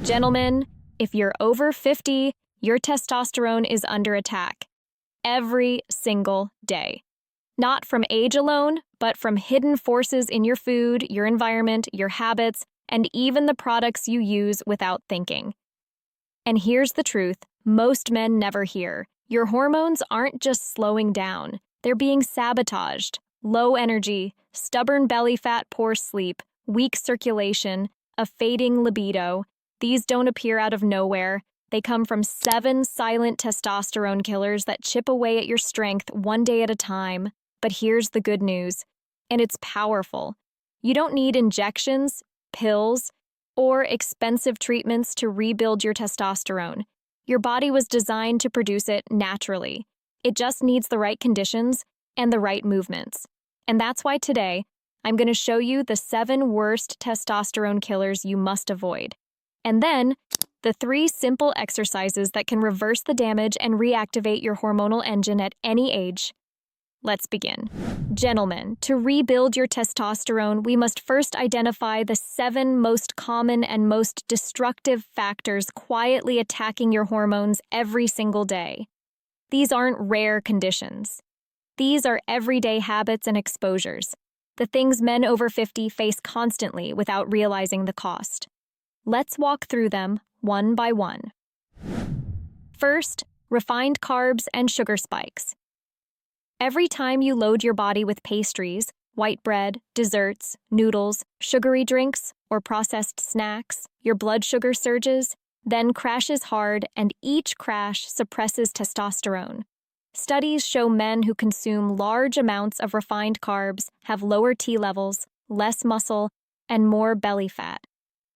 Gentlemen, if you're over 50, your testosterone is under attack every single day. Not from age alone, but from hidden forces in your food, your environment, your habits, and even the products you use without thinking. And here's the truth most men never hear. Your hormones aren't just slowing down, they're being sabotaged. Low energy, stubborn belly fat, poor sleep, weak circulation, a fading libido. These don't appear out of nowhere. They come from 7 silent testosterone killers that chip away at your strength one day at a time. But here's the good news, and it's powerful. You don't need injections, pills, or expensive treatments to rebuild your testosterone. Your body was designed to produce it naturally. It just needs the right conditions and the right movements. And that's why today, I'm going to show you the 7 worst testosterone killers you must avoid. And then, the 3 simple exercises that can reverse the damage and reactivate your hormonal engine at any age. Let's begin. Gentlemen, to rebuild your testosterone, we must first identify the 7 most common and most destructive factors quietly attacking your hormones every single day. These aren't rare conditions. These are everyday habits and exposures, the things men over 50 face constantly without realizing the cost. Let's walk through them one by one. First, refined carbs and sugar spikes. Every time you load your body with pastries, white bread, desserts, noodles, sugary drinks, or processed snacks, your blood sugar surges, then crashes hard, and each crash suppresses testosterone. Studies show men who consume large amounts of refined carbs have lower T levels, less muscle, and more belly fat.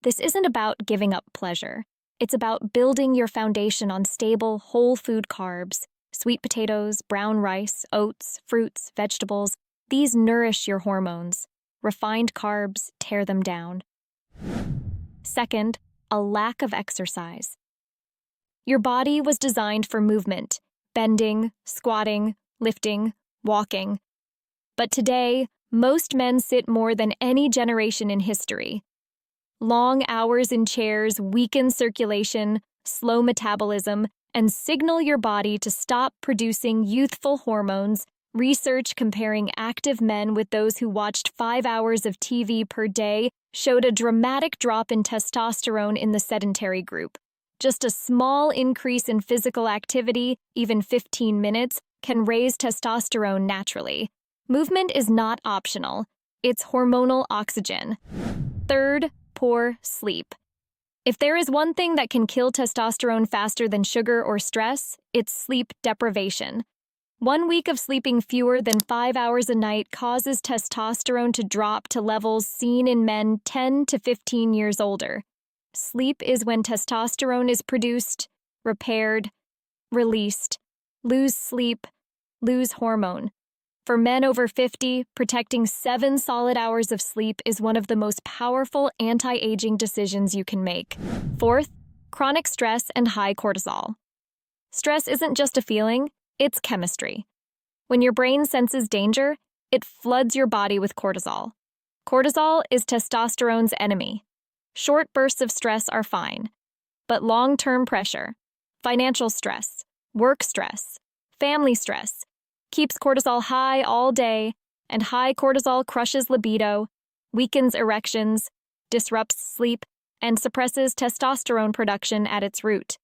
This isn't about giving up pleasure. It's about building your foundation on stable, whole food carbs. Sweet potatoes, brown rice, oats, fruits, vegetables, these nourish your hormones. Refined carbs tear them down. Second, a lack of exercise. Your body was designed for movement, bending, squatting, lifting, walking. But today, most men sit more than any generation in history. Long hours in chairs weaken circulation, slow metabolism, and signal your body to stop producing youthful hormones. Research comparing active men with those who watched 5 hours of TV per day showed a dramatic drop in testosterone in the sedentary group. Just a small increase in physical activity, even 15 minutes, can raise testosterone naturally. Movement is not optional. It's hormonal oxygen. Third, poor sleep. If there is one thing that can kill testosterone faster than sugar or stress, it's sleep deprivation. 1 week of sleeping fewer than 5 hours a night causes testosterone to drop to levels seen in men 10 to 15 years older. Sleep is when testosterone is produced, repaired, released. Lose sleep, lose hormone. For men over 50, protecting 7 solid hours of sleep is one of the most powerful anti-aging decisions you can make. Fourth, chronic stress and high cortisol. Stress isn't just a feeling, it's chemistry. When your brain senses danger, it floods your body with cortisol. Cortisol is testosterone's enemy. Short bursts of stress are fine, but long-term pressure, financial stress, work stress, family stress, keeps cortisol high all day, and high cortisol crushes libido, weakens erections, disrupts sleep, and suppresses testosterone production at its root.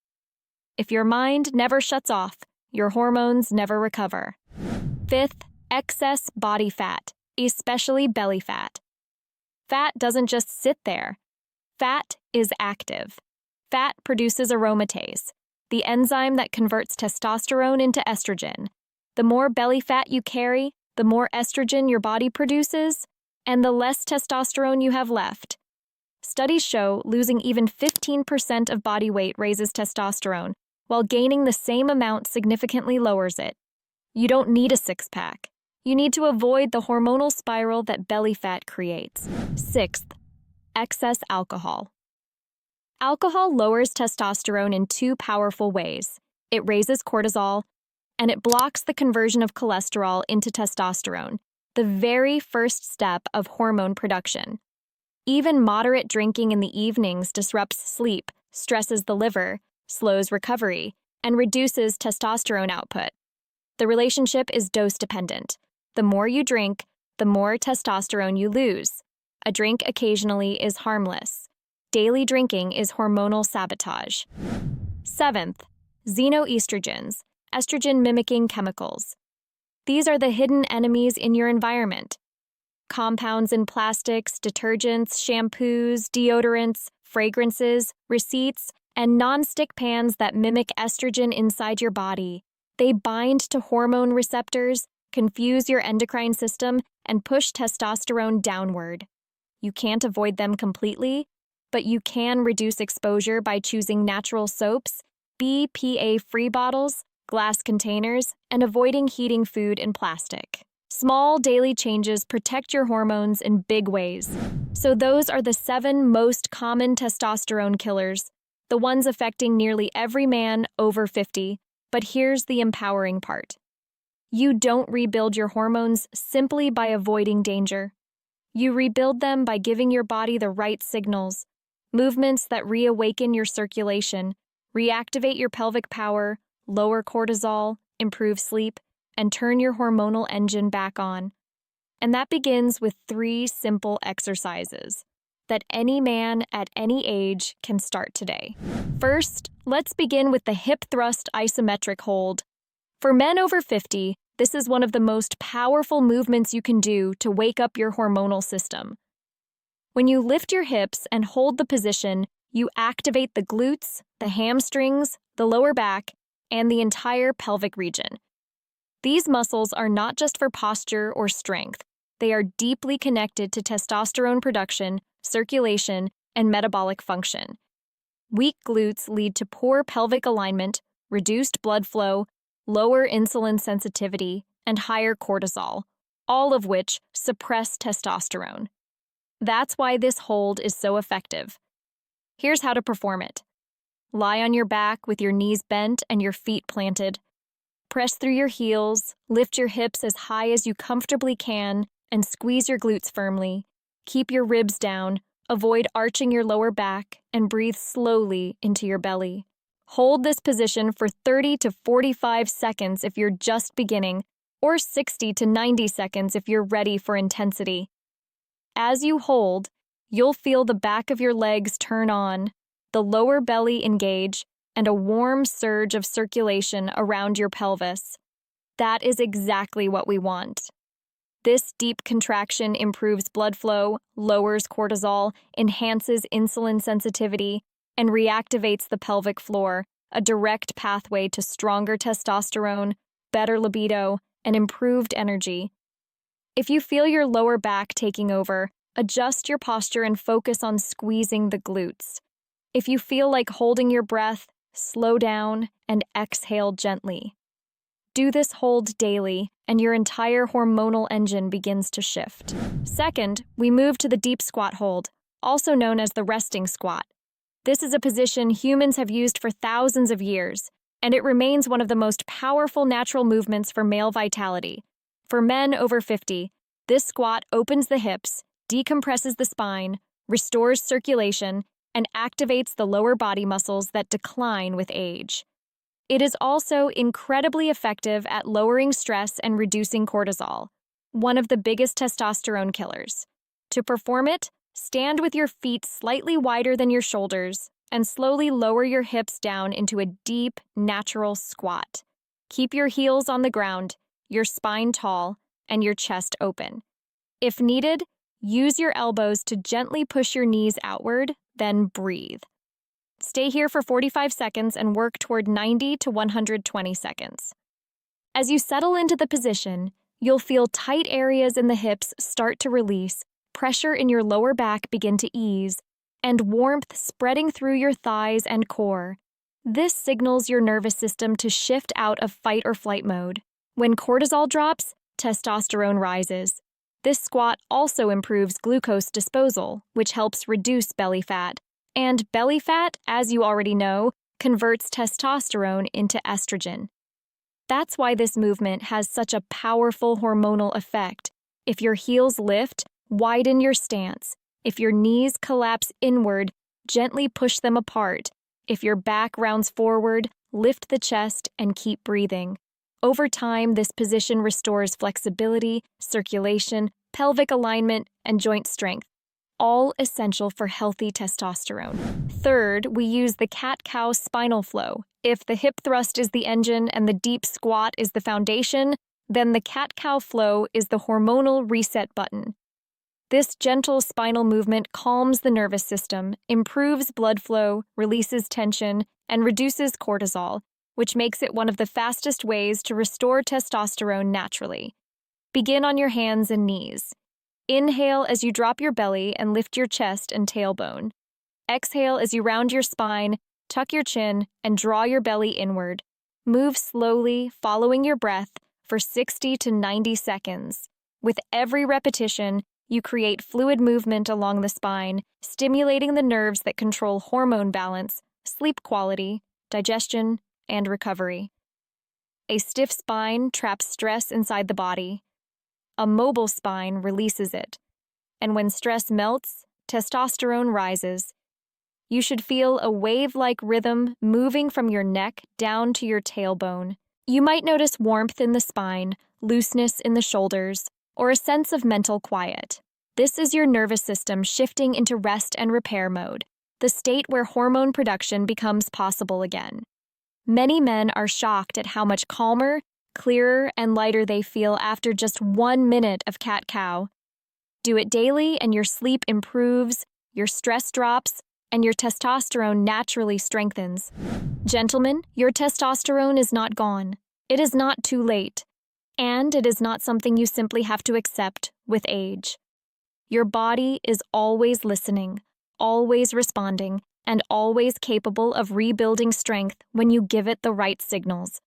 If your mind never shuts off, your hormones never recover. Fifth, excess body fat, especially belly fat. Fat doesn't just sit there. Fat is active. Fat produces aromatase, the enzyme that converts testosterone into estrogen. The more belly fat you carry, the more estrogen your body produces, and the less testosterone you have left. Studies show losing even 15% of body weight raises testosterone, while gaining the same amount significantly lowers it. You don't need a six-pack. You need to avoid the hormonal spiral that belly fat creates. Sixth, excess alcohol. Alcohol lowers testosterone in 2 powerful ways. It raises cortisol, and it blocks the conversion of cholesterol into testosterone, the very first step of hormone production. Even moderate drinking in the evenings disrupts sleep, stresses the liver, slows recovery, and reduces testosterone output. The relationship is dose-dependent. The more you drink, the more testosterone you lose. A drink occasionally is harmless. Daily drinking is hormonal sabotage. 7th, xenoestrogens, estrogen-mimicking chemicals. These are the hidden enemies in your environment. Compounds in plastics, detergents, shampoos, deodorants, fragrances, receipts, and non-stick pans that mimic estrogen inside your body. They bind to hormone receptors, confuse your endocrine system, and push testosterone downward. You can't avoid them completely, but you can reduce exposure by choosing natural soaps, BPA-free bottles, glass containers, and avoiding heating food in plastic. Small daily changes protect your hormones in big ways. So those are the 7 most common testosterone killers, the ones affecting nearly every man over 50. But here's the empowering part. You don't rebuild your hormones simply by avoiding danger. You rebuild them by giving your body the right signals, movements that reawaken your circulation, reactivate your pelvic power, lower cortisol, improve sleep, and turn your hormonal engine back on. And that begins with 3 simple exercises that any man at any age can start today. First, let's begin with the hip thrust isometric hold. For men over 50, this is one of the most powerful movements you can do to wake up your hormonal system. When you lift your hips and hold the position, you activate the glutes, the hamstrings, the lower back, and the entire pelvic region. These muscles are not just for posture or strength. They are deeply connected to testosterone production, circulation, and metabolic function. Weak glutes lead to poor pelvic alignment, reduced blood flow, lower insulin sensitivity, and higher cortisol, all of which suppress testosterone. That's why this hold is so effective. Here's how to perform it. Lie on your back with your knees bent and your feet planted. Press through your heels, lift your hips as high as you comfortably can, and squeeze your glutes firmly. Keep your ribs down, avoid arching your lower back, and breathe slowly into your belly. Hold this position for 30 to 45 seconds if you're just beginning, or 60 to 90 seconds if you're ready for intensity. As you hold, you'll feel the back of your legs turn on, the lower belly engage, and a warm surge of circulation around your pelvis. That is exactly what we want. This deep contraction improves blood flow, lowers cortisol, enhances insulin sensitivity, and reactivates the pelvic floor, a direct pathway to stronger testosterone, better libido, and improved energy. If you feel your lower back taking over, adjust your posture and focus on squeezing the glutes. If you feel like holding your breath, slow down and exhale gently. Do this hold daily, and your entire hormonal engine begins to shift. Second, we move to the deep squat hold, also known as the resting squat. This is a position humans have used for thousands of years, and it remains one of the most powerful natural movements for male vitality. For men over 50, this squat opens the hips, decompresses the spine, restores circulation, and activates the lower body muscles that decline with age. It is also incredibly effective at lowering stress and reducing cortisol, one of the biggest testosterone killers. To perform it, stand with your feet slightly wider than your shoulders and slowly lower your hips down into a deep, natural squat. Keep your heels on the ground, your spine tall, and your chest open. If needed, use your elbows to gently push your knees outward, then breathe. Stay here for 45 seconds and work toward 90 to 120 seconds. As you settle into the position, you'll feel tight areas in the hips start to release, pressure in your lower back begin to ease, and warmth spreading through your thighs and core. This signals your nervous system to shift out of fight or flight mode. When cortisol drops, testosterone rises. This squat also improves glucose disposal, which helps reduce belly fat. And belly fat, as you already know, converts testosterone into estrogen. That's why this movement has such a powerful hormonal effect. If your heels lift, widen your stance. If your knees collapse inward, gently push them apart, If your back rounds forward, lift the chest and keep breathing. Over time, this position restores flexibility, circulation, pelvic alignment, and joint strength, all essential for healthy testosterone. Third, we use the cat-cow spinal flow. If the hip thrust is the engine and the deep squat is the foundation, then the cat-cow flow is the hormonal reset button. This gentle spinal movement calms the nervous system, improves blood flow, releases tension, and reduces cortisol, which makes it one of the fastest ways to restore testosterone naturally. Begin on your hands and knees. Inhale as you drop your belly and lift your chest and tailbone. Exhale as you round your spine, tuck your chin, and draw your belly inward. Move slowly, following your breath, for 60 to 90 seconds. With every repetition, you create fluid movement along the spine, stimulating the nerves that control hormone balance, sleep quality, digestion, and recovery. A stiff spine traps stress inside the body. A mobile spine releases it. And when stress melts, testosterone rises. You should feel a wave-like rhythm moving from your neck down to your tailbone. You might notice warmth in the spine, looseness in the shoulders, or a sense of mental quiet. This is your nervous system shifting into rest and repair mode, the state where hormone production becomes possible again. Many men are shocked at how much calmer, clearer, and lighter they feel after just 1 minute of cat-cow. Do it daily and your sleep improves, your stress drops, and your testosterone naturally strengthens. Gentlemen, your testosterone is not gone. It is not too late. And it is not something you simply have to accept with age. Your body is always listening, always responding, and always capable of rebuilding strength when you give it the right signals.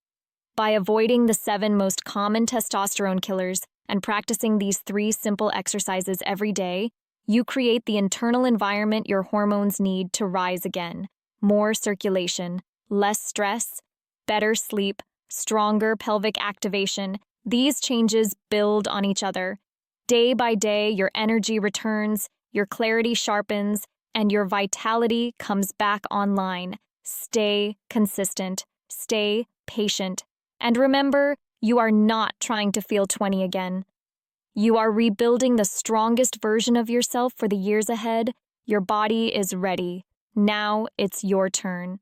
By avoiding the 7 most common testosterone killers and practicing these 3 simple exercises every day, you create the internal environment your hormones need to rise again. More circulation, less stress, better sleep, stronger pelvic activation. These changes build on each other. Day by day, your energy returns, your clarity sharpens, and your vitality comes back online. Stay consistent, stay patient, and remember, you are not trying to feel 20 again. You are rebuilding the strongest version of yourself for the years ahead. Your body is ready. Now it's your turn.